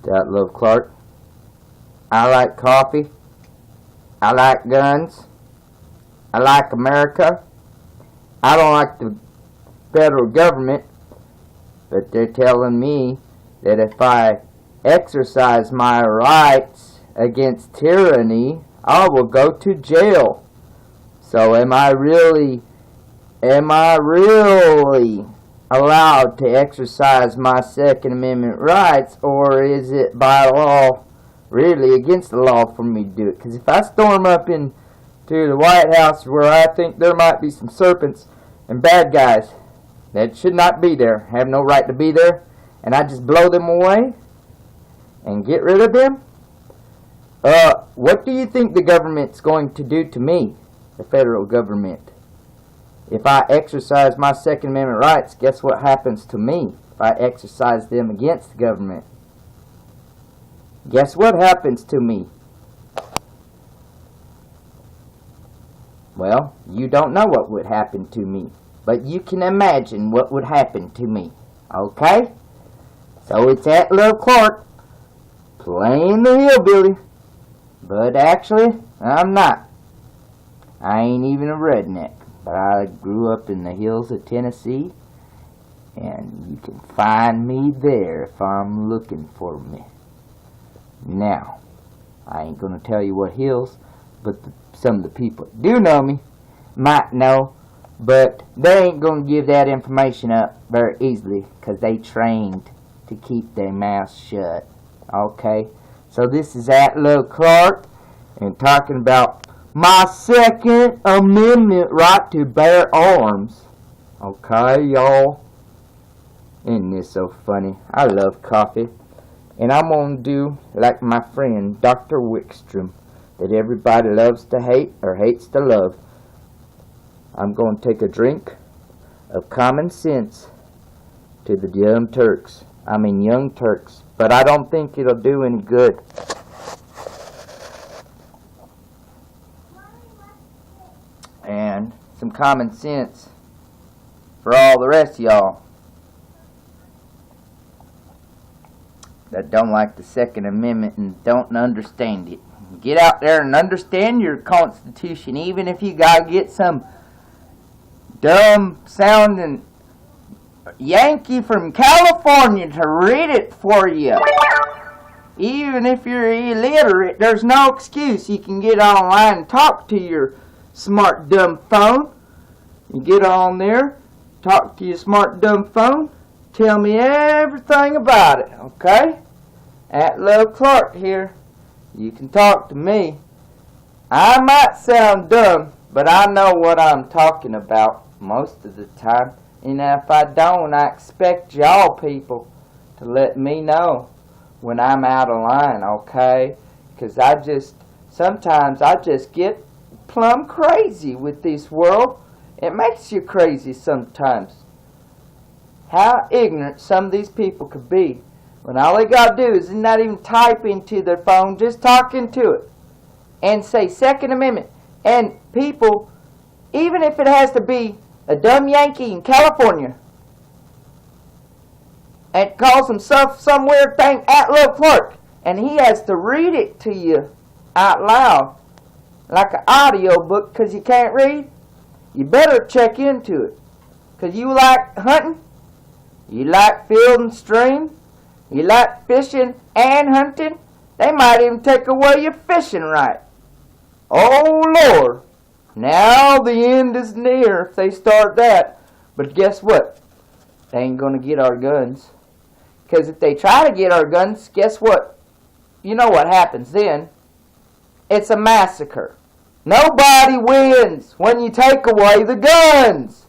Atlove Clark. I like coffee. I like guns. I like America. I don't like the federal government, but they're telling me that if I exercise my rights against tyranny, I will go to jail. So am I really allowed to exercise my Second Amendment rights, or is it by law, really against the law for me to do it? Because if I storm up into the White House where I think there might be some serpents and bad guys that should not be there, have no right to be there, and I just blow them away and get rid of them, what do you think the government's going to do to me, the federal government? If I exercise my Second Amendment rights, guess what happens to me if I exercise them against the government? Guess what happens to me? Well, you don't know what would happen to me, but you can imagine what would happen to me, okay? So it's Atlove Clark playing the hillbilly, but actually, I'm not. I ain't even a redneck, but I grew up in the hills of Tennessee, and you can find me there if I'm looking for me. Now, I ain't gonna tell you what hills, but some of the people that do know me might know, but they ain't gonna give that information up very easily, because they trained to keep their mouths shut. Okay, so this is Atlove Clark, and talking about my Second Amendment right to bear arms. Okay, y'all? Isn't this so funny? I love coffee. And I'm going to do like my friend Dr. Wickstrom, that everybody loves to hate or hates to love. I'm going to take a drink of common sense to the young Turks. But I don't think it'll do any good. And some common sense for all the rest of y'all that don't like the Second Amendment and don't understand it. Get out there and understand your Constitution, even if you gotta get some dumb sounding Yankee from California to read it for you. Even if you're illiterate, there's no excuse. You can get online and talk to your smart dumb phone. You get on there, talk to your smart dumb phone, tell me everything about it, okay? Atlove Clark here. You can talk to me. I might sound dumb, but I know what I'm talking about most of the time. And if I don't, I expect y'all people to let me know when I'm out of line, okay? Because sometimes I just get plumb crazy with this world. It makes you crazy sometimes. How ignorant some of these people could be, when all they gotta do is not even type into their phone, just talk into it and say Second Amendment. And people, even if it has to be a dumb Yankee in California, and calls himself some weird thing Atlove Clark, and he has to read it to you out loud like an audio book because you can't read, you better check into it. Because you like hunting, you like field and stream, you like fishing and hunting, they might even take away your fishing right. Oh Lord, now the end is near if they start that. But guess what? They ain't going to get our guns. Because if they try to get our guns, guess what? You know what happens then. It's a massacre. Nobody wins when you take away the guns.